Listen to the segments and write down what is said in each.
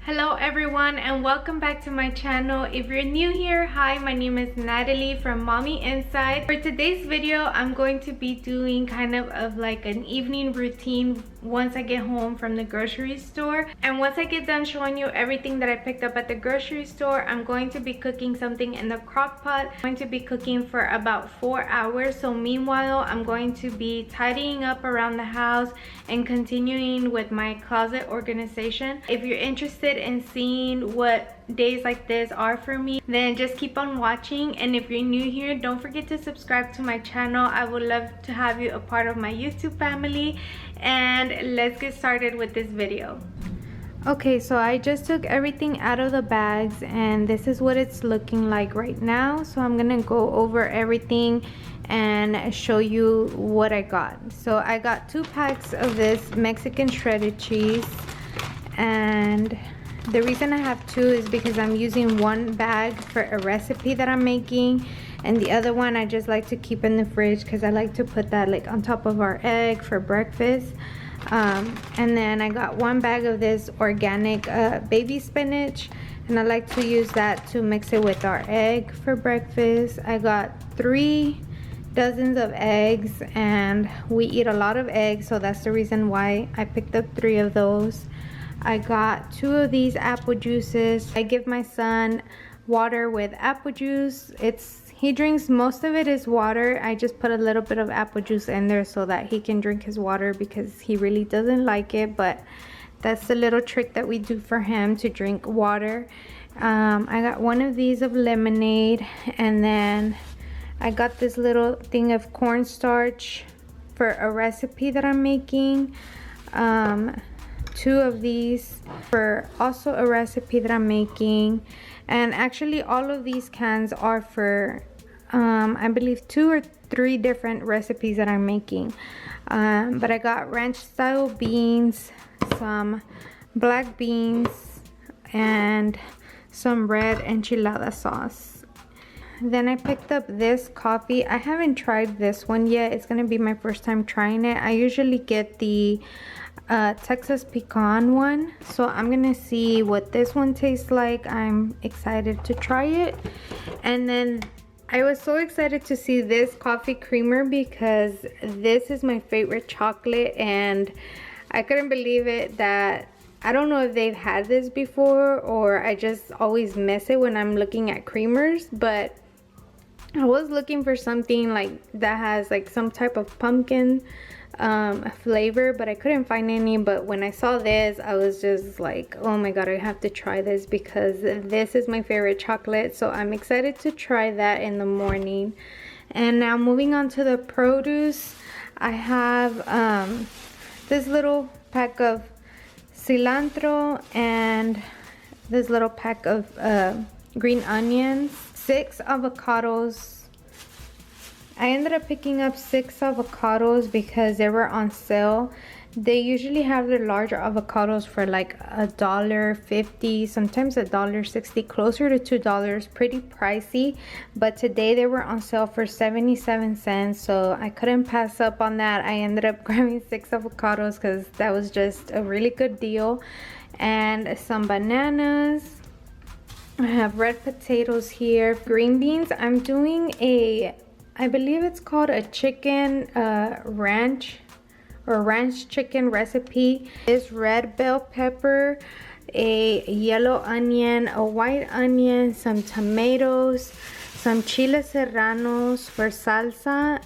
Hello everyone and welcome back to my channel. If you're new here, hi, my name is Natalie from Mommy Inside. For today's video, I'm going to be doing kind of like an evening routine once I get home from the grocery store. And once I get done showing you everything that I picked up at the grocery store, I'm going to be cooking something in the crock pot. I'm going to be cooking for about 4 hours. So meanwhile, I'm going to be tidying up around the house and continuing with my closet organization. If you're interested in seeing what days like this are for me, then just keep on watching. And if you're new here, don't forget to subscribe to my channel. I would love to have you a part of my YouTube family. And let's get started with this video. Okay, so I just took everything out of the bags and this is what it's looking like right now. So I'm gonna go over everything and show you what I got. So I got 2 packs of this Mexican shredded cheese, and the reason I have 2 is because I'm using 1 bag for a recipe that I'm making, and the other one I just like to keep in the fridge because I like to put that like on top of our egg for breakfast. And then I got 1 bag of this organic baby spinach, and I like to use that to mix it with our egg for breakfast. I got 3 dozens of eggs, and we eat a lot of eggs, so that's the reason why I picked up 3 of those. I got 2 of these apple juices. I give my son water with apple juice. He drinks most of it is water. I just put a little bit of apple juice in there so that he can drink his water because he really doesn't like it, but that's the little trick that we do for him to drink water. I got 1 of these of lemonade, and then I got this little thing of cornstarch for a recipe that I'm making. 2 of these for also a recipe that I'm making. And actually all of these cans are for I believe 2 or 3 different recipes that I'm making. But I got ranch style beans, some black beans, and some red enchilada sauce. Then I picked up this coffee. I haven't tried this one yet. It's gonna be my first time trying it. I usually get the Texas pecan one, so I'm gonna see what this one tastes like. I'm excited to try it. And then I was so excited to see this coffee creamer because this is my favorite chocolate, and I couldn't believe it that I don't know if they've had this before or I just always miss it when I'm looking at creamers, but I was looking for something like that has like some type of pumpkin flavor, but I couldn't find any. But when I saw this, I was just like, oh my god, I have to try this because this is my favorite chocolate. So I'm excited to try that in the morning. And now moving on to the produce, I have this little pack of cilantro and this little pack of green onions, 6 avocados. I ended up picking up 6 avocados because they were on sale. They usually have their larger avocados for like $1.50, sometimes $1.60, closer to $2, pretty pricey. But today they were on sale for 77 cents, so I couldn't pass up on that. I ended up grabbing 6 avocados because that was just a really good deal. And some bananas. I have red potatoes here, green beans. I'm doing I believe it's called a chicken ranch chicken recipe. This red bell pepper, a yellow onion, a white onion, some tomatoes, some chile serranos for salsa,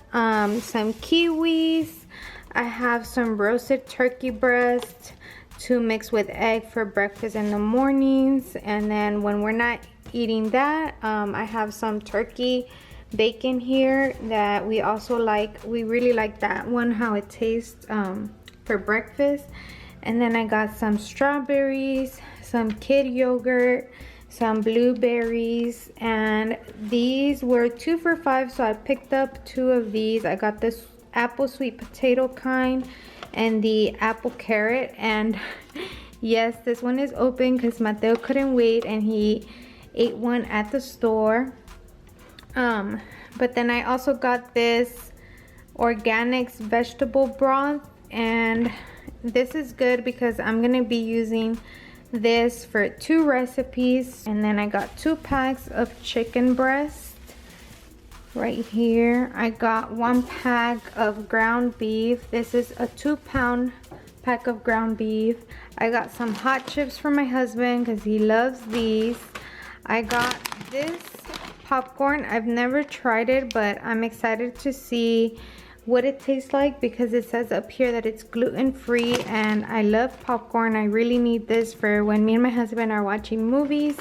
some kiwis. I have some roasted turkey breast to mix with egg for breakfast in the mornings. And then when we're not eating that, I have some turkey bacon here that we also like. We really like that one, how it tastes for breakfast. And then I got some strawberries, some kid yogurt, some blueberries, and these were 2 for $5, so I picked up 2 of these. I got this apple sweet potato kind and the apple carrot, and yes, this one is open because Mateo couldn't wait and he ate one at the store. But then I also got this organics vegetable broth, and this is good because I'm gonna be using this for 2 recipes, and then I got 2 packs of chicken breast. Right here I got 1 pack of ground beef. This is a 2-pound pack of ground beef. I got some hot chips for my husband because he loves these. I got this popcorn. I've never tried it, but I'm excited to see what it tastes like because it says up here that it's gluten-free, and I love popcorn. I really need this for when me and my husband are watching movies.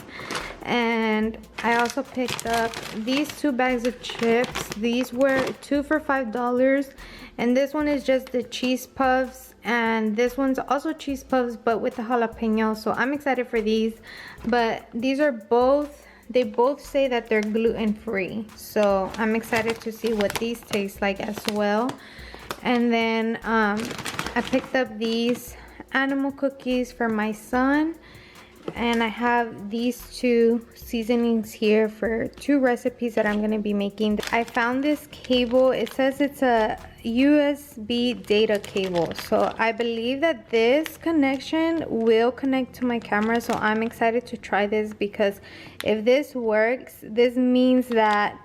And I also picked up these 2 bags of chips. These were 2 for $5, and this one is just the cheese puffs, and this one's also cheese puffs but with the jalapeno. So I'm excited for these, but these are both, they both say that they're gluten-free, so I'm excited to see what these taste like as well. And then I picked up these animal cookies for my son, and I have these 2 seasonings here for 2 recipes that I'm going to be making. I found this cable. It says it's a USB data cable, so I believe that this connection will connect to my camera. So I'm excited to try this because if this works, this means that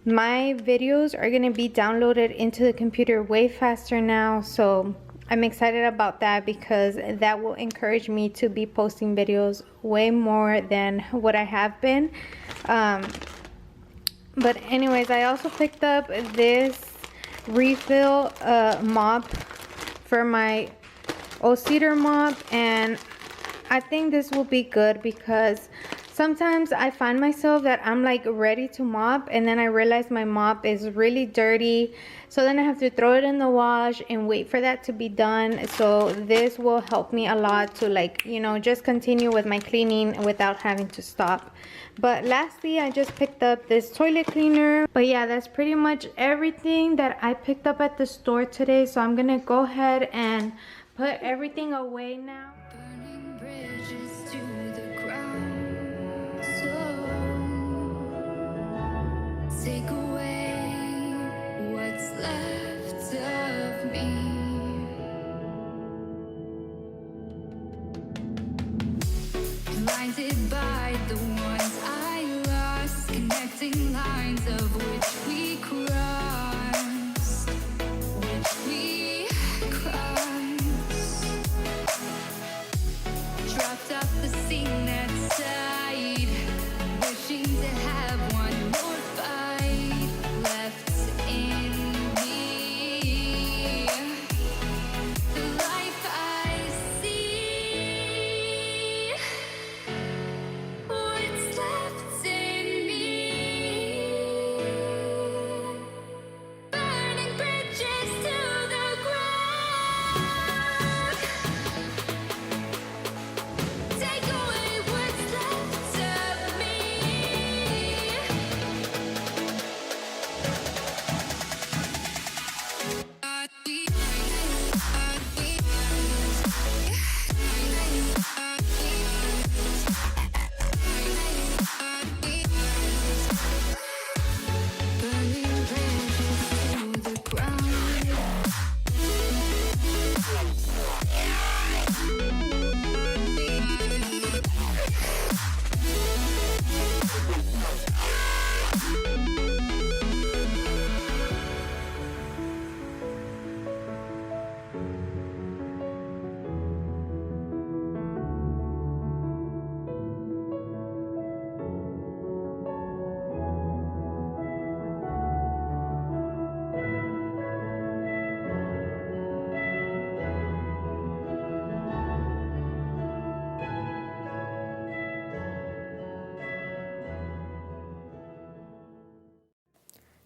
my videos are going to be downloaded into the computer way faster now. So I'm excited about that because that will encourage me to be posting videos way more than what I have been. But anyways, I also picked up this refill mop for my cedar mop, and I think this will be good because sometimes I find myself that I'm like ready to mop, and then I realize my mop is really dirty, so then I have to throw it in the wash and wait for that to be done. So this will help me a lot to, like, you know, just continue with my cleaning without having to stop. But lastly, I just picked up this toilet cleaner. But yeah, that's pretty much everything that I picked up at the store today. So I'm gonna go ahead and put everything away now. Burning bridges to the ground, so take away what's left of me. Blinded by the ones I lost, connecting lines of which we crossed, dropped off the scene that side, wishing to have one more fight left in me. The life I see, what's left in me. Burning bridges to the ground. Take away what's left of me. Burning bridges to the ground.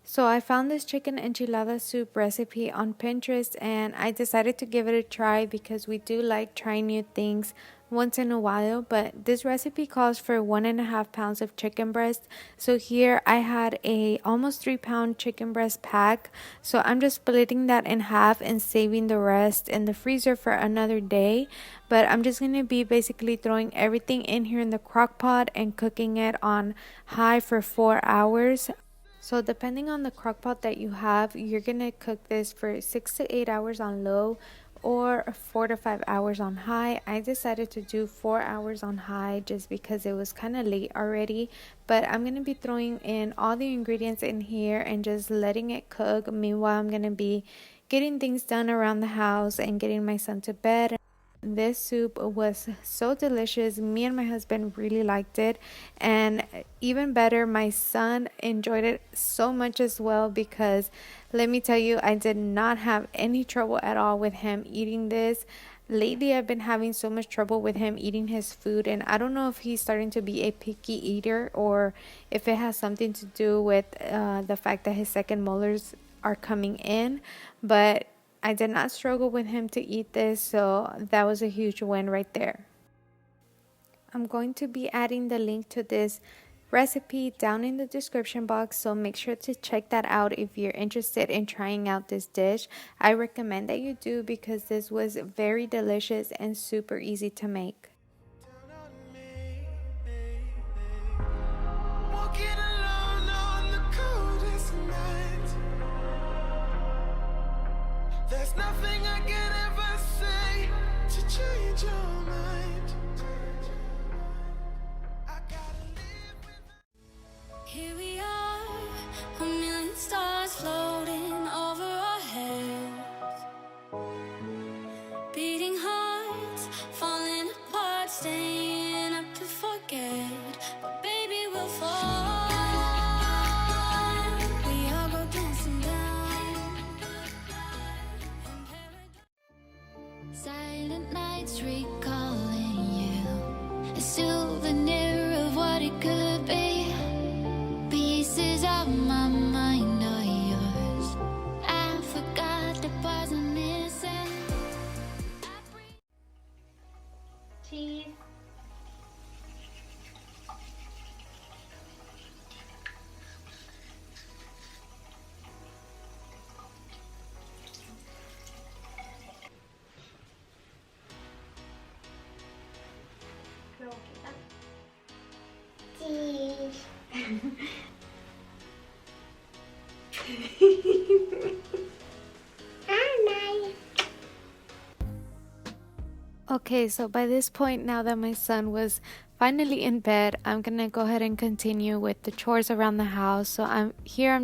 So I found this chicken enchilada soup recipe on Pinterest, and I decided to give it a try because we do like trying new things once in a while. But this recipe calls for 1.5 pounds of chicken breast. So here I had a almost 3-pound chicken breast pack. So I'm just splitting that in half and saving the rest in the freezer for another day. But I'm just going to be basically throwing everything in here in the crock pot and cooking it on high for 4 hours. So depending on the crock pot that you have, you're going to cook this for 6 to 8 hours on low, or 4 to 5 hours on high. I decided to do 4 hours on high just because it was kind of late already, but I'm going to be throwing in all the ingredients in here and just letting it cook. Meanwhile, I'm going to be getting things done around the house and getting my son to bed. This soup was so delicious. Me and my husband really liked it, and even better, my son enjoyed it so much as well, because let me tell you, I did not have any trouble at all with him eating this. Lately, I've been having so much trouble with him eating his food, and I don't know if he's starting to be a picky eater or if it has something to do with the fact that his second molars are coming in, but I did not struggle with him to eat this, so that was a huge win right there. I'm going to be adding the link to this recipe down in the description box, so make sure to check that out if you're interested in trying out this dish. I recommend that you do, because this was very delicious and super easy to make. There's nothing I can ever say to change your mind. I gotta live with. Here we are, a million stars floating over our heads, beating hearts, falling apart, staying up to forget. But baby, we'll fall. We all go dancing down. Silent nights recalling you, a souvenir of what it could be. Pieces of my mind are yours. I forgot the parts I'm missing. Cheese. Cheese. Okay, so by this point, now that my son was finally in bed, I'm gonna go ahead and continue with the chores around the house. So I'm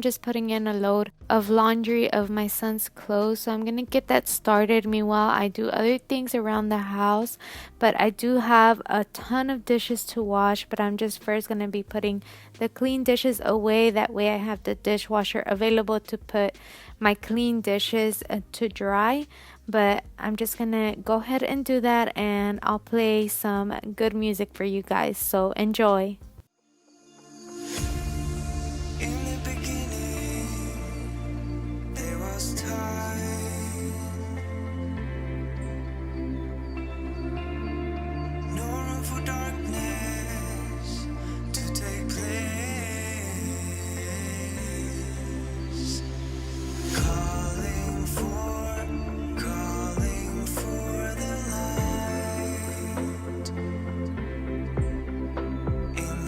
just putting in a load of laundry of my son's clothes, so I'm gonna get that started. Meanwhile, I do other things around the house, but I do have a ton of dishes to wash. But I'm just first gonna be putting the clean dishes away, that way I have the dishwasher available to put my clean dishes to dry. But I'm just gonna go ahead and do that, and I'll play some good music for you guys, so enjoy. In the beginning, there was time. No room for darkness to take place. Calling for the light. In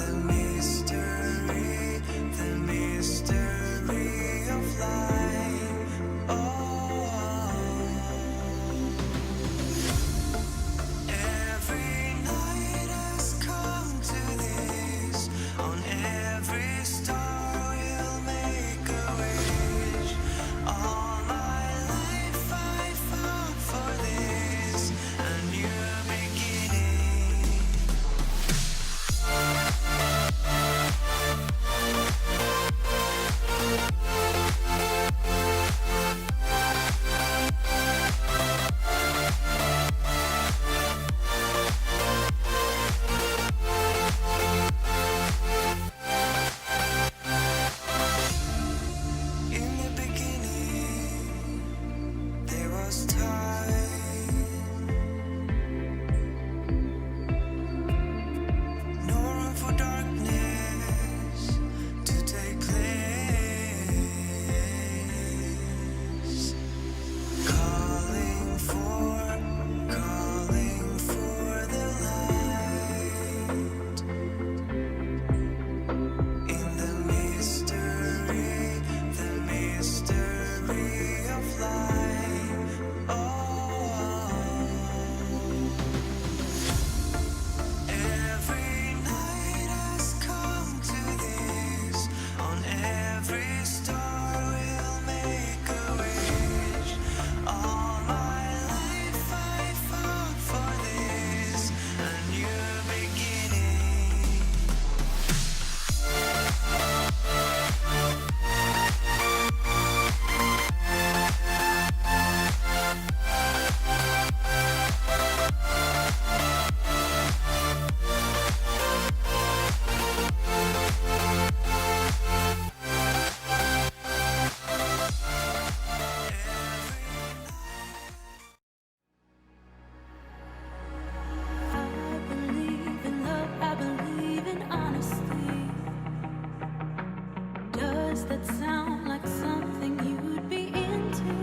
eyes that sound like something you'd be into.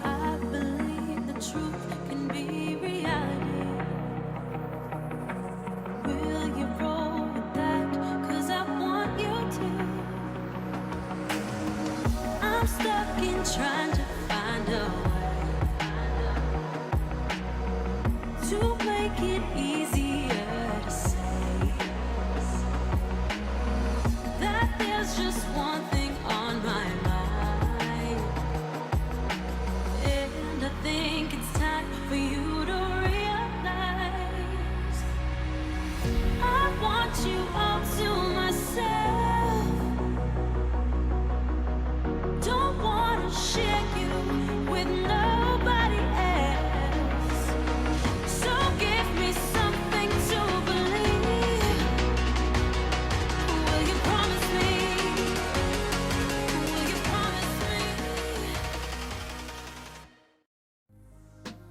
I believe the truth can be reality. Will you roll with that? 'Cause I want you to. I'm stuck in trying to find a way to make it easier to say that there's just one thing on my mind, and I think it's time for you to realize I want you all to myself. Don't wanna share you with nobody else. So give me something to believe. Will you promise me? Will you promise me?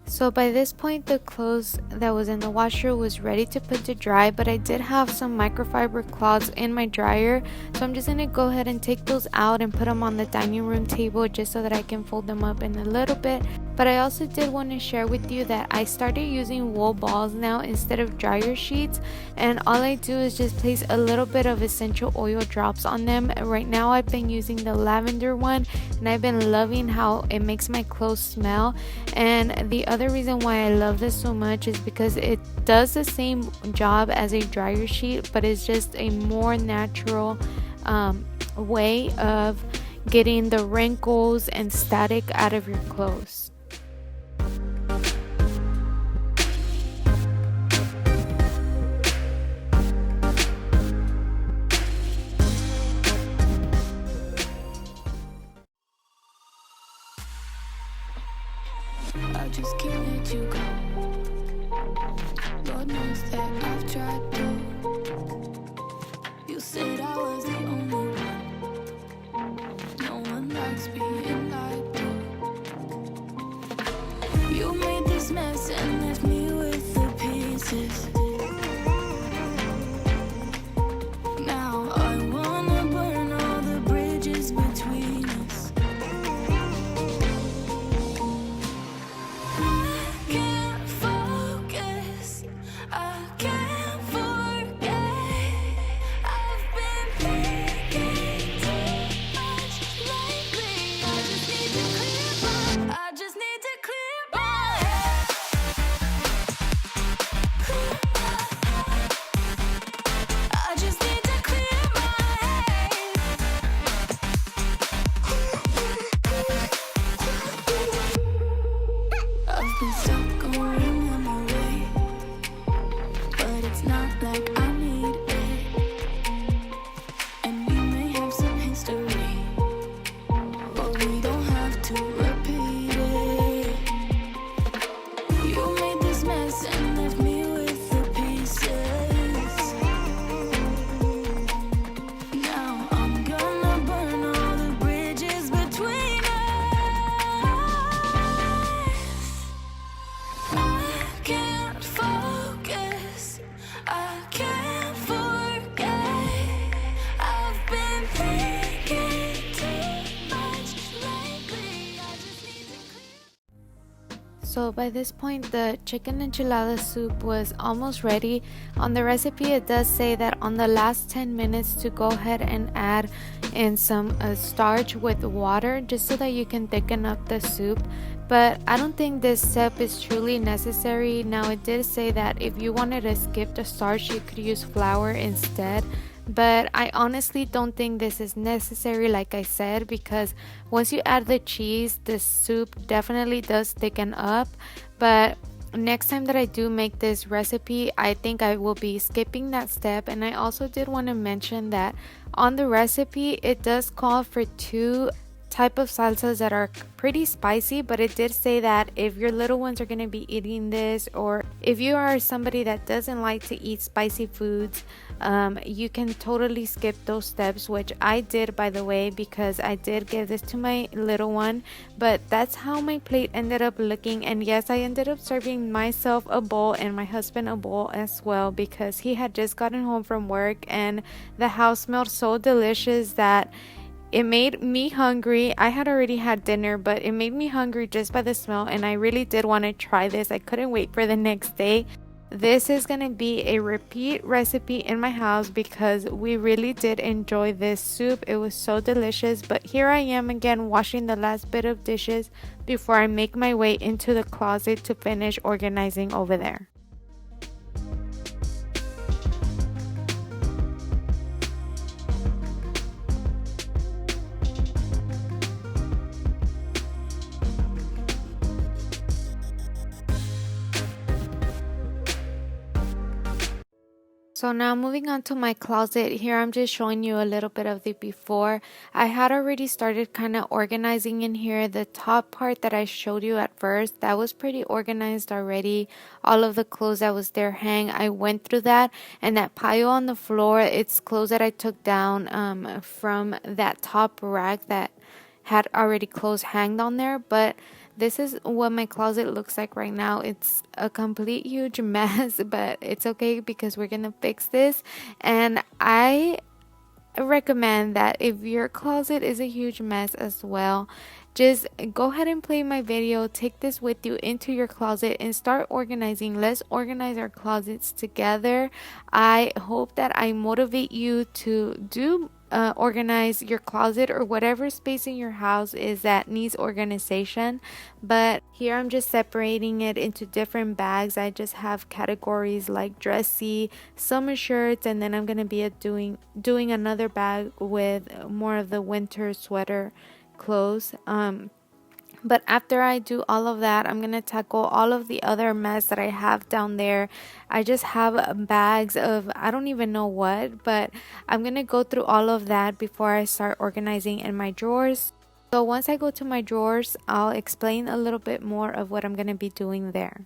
So by this point, the clothes that was in the washer was ready to put to dry, but I did have some microfiber cloths in my dryer, so I'm just gonna go ahead and take those out and put them on the dining room table just so that I can fold them up in a little bit. But I also did want to share with you that I started using wool balls now instead of dryer sheets, and all I do is just place a little bit of essential oil drops on them. Right now I've been using the lavender one, and I've been loving how it makes my clothes smell. And the other reason why I love this so much is because it does the same job as a dryer sheet, but it's just a more natural way of getting the wrinkles and static out of your clothes. I just can't let you go. Lord knows that I've tried to. You said I was the only one. No one likes being lied to. You made this mess and left me with the pieces. Now I wanna burn all the bridges between us. So by this point, the chicken enchilada soup was almost ready. On the recipe, it does say that on the last 10 minutes to go ahead and add in some starch with water just so that you can thicken up the soup. But I don't think this step is truly necessary. Now, it did say that if you wanted to skip the starch, you could use flour instead. But I honestly don't think this is necessary, like I said, because once you add the cheese, the soup definitely does thicken up. But next time that I do make this recipe, I think I will be skipping that step. And I also did want to mention that on the recipe, it does call for 2 type of salsas that are pretty spicy, but it did say that if your little ones are going to be eating this, or if you are somebody that doesn't like to eat spicy foods, you can totally skip those steps, which I did, by the way, because I did give this to my little one. But that's how my plate ended up looking. And yes, I ended up serving myself a bowl and my husband a bowl as well, because he had just gotten home from work and the house smelled so delicious that it made me hungry. I had already had dinner, but it made me hungry just by the smell, and I really did want to try this. I couldn't wait for the next day. This is going to be a repeat recipe in my house because we really did enjoy this soup. It was so delicious. But here I am again washing the last bit of dishes before I make my way into the closet to finish organizing over there. So now moving on to my closet, here I'm just showing you a little bit of the before. I had already started kind of organizing in here. The top part that I showed you at first, that was pretty organized already. All of the clothes that was there hang, I went through that. And that pile on the floor, it's clothes that I took down from that top rack that had already clothes hanged on there. But this is what my closet looks like right now. It's a complete huge mess, but it's okay because we're gonna fix this. And I recommend that if your closet is a huge mess as well, just go ahead and play my video, take this with you into your closet and start organizing. Let's organize our closets together. I hope that I motivate you to do organize your closet or whatever space in your house is that needs organization. But here I'm just separating it into different bags. I just have categories like dressy, summer shirts, and then I'm gonna be doing another bag with more of the winter sweater clothes. But after I do all of that, I'm going to tackle all of the other mess that I have down there. I just have bags of I don't even know what, but I'm going to go through all of that before I start organizing in my drawers. So once I go to my drawers, I'll explain a little bit more of what I'm going to be doing there.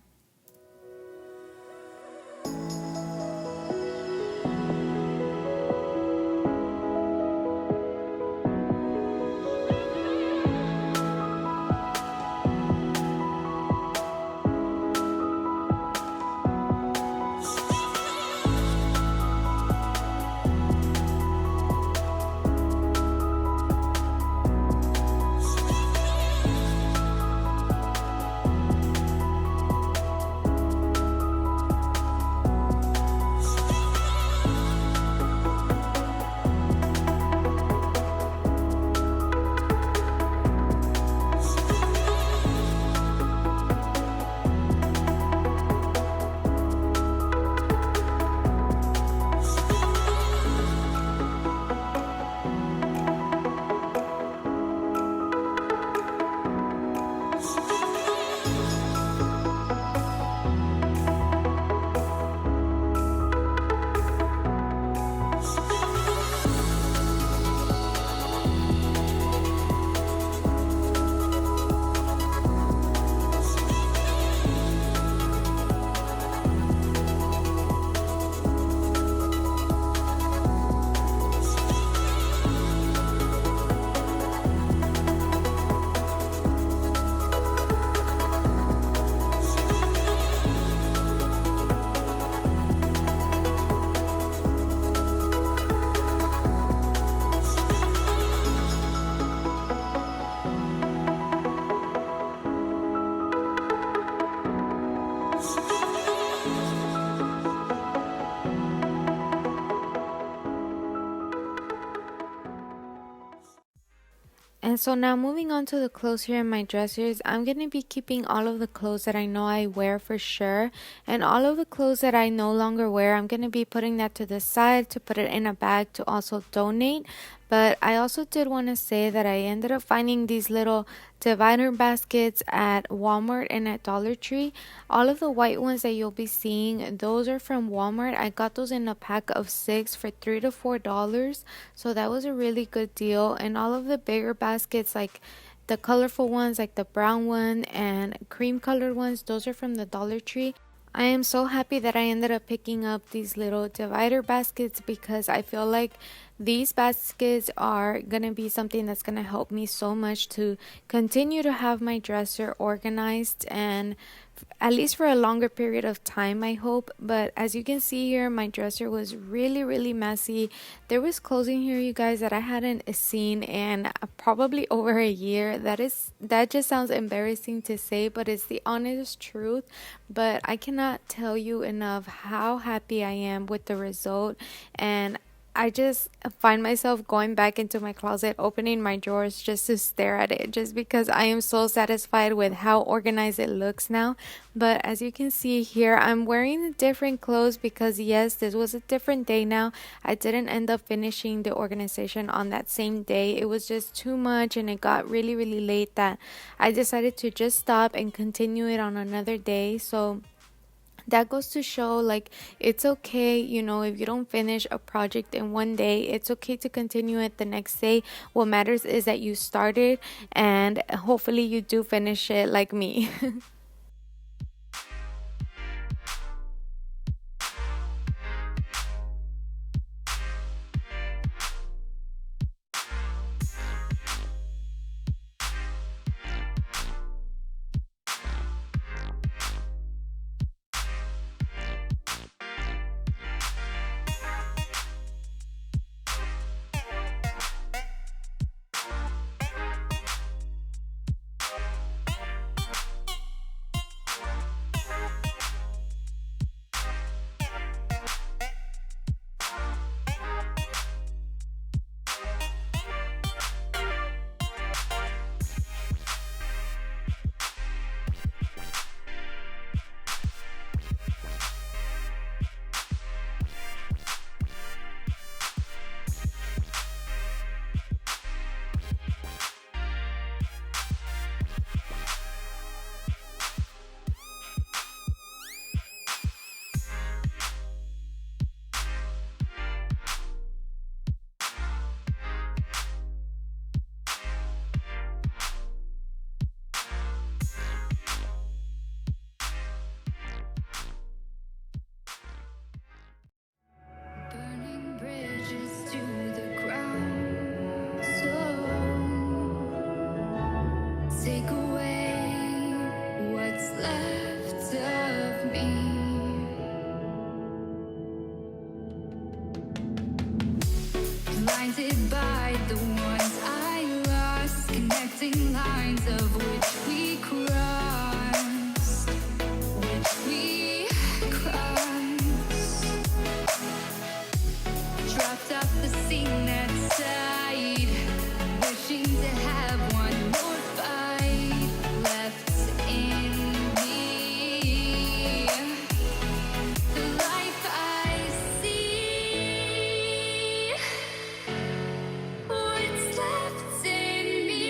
And so now moving on to the clothes here in my dressers, I'm going to be keeping all of the clothes that I know I wear for sure. And all of the clothes that I no longer wear, I'm going to be putting that to the side to put it in a bag to also donate. But I also did want to say that I ended up finding these little divider baskets at Walmart and at Dollar Tree. All of the white ones that you'll be seeing, those are from Walmart. I got those in a pack of 6 for $3 to $4, so that was a really good deal. And all of the bigger baskets, like the colorful ones, like the brown one and cream colored ones, those are from the Dollar Tree. I am so happy that I ended up picking up these little divider baskets because I feel like these baskets are gonna be something that's gonna help me so much to continue to have my dresser organized and at least for a longer period of time, I hope. But as you can see here, my dresser was really messy. There was clothes in here, you guys, that I hadn't seen in probably over a year. That just sounds embarrassing to say, but it's the honest truth. But I cannot tell you enough how happy I am with the result, and I just find myself going back into my closet, opening my drawers just to stare at it, just because I am so satisfied with how organized it looks now. But as you can see here, I'm wearing different clothes because yes, this was a different day now. I didn't end up finishing the organization on that same day. It was just too much and it got really late that I decided to just stop and continue it on another day. So that goes to show, like, it's okay, you know, if you don't finish a project in one day, it's okay to continue it the next day. What matters is that you started, and hopefully you do finish it like me. Burning bridges to the ground. So take away what's left of me. Blinded by the ones I lost, connecting lines of which we crossed, which we crossed. Dropped off the scene that side, wishing to have one more fight left in me. The life I see, what's left in me.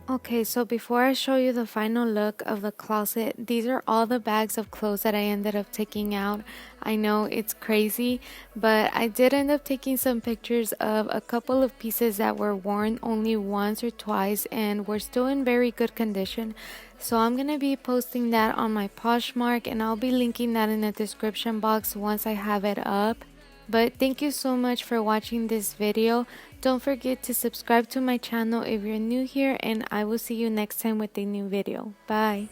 Okay, so before I show you the final look of the closet, these are all the bags of clothes that I ended up taking out. I know it's crazy, but I did end up taking some pictures of a couple of pieces that were worn only once or twice and were still in very good condition. So I'm gonna be posting that on my Poshmark, and I'll be linking that in the description box once I have it up. But thank you so much for watching this video. Don't forget to subscribe to my channel if you're new here, and I will see you next time with a new video. Bye.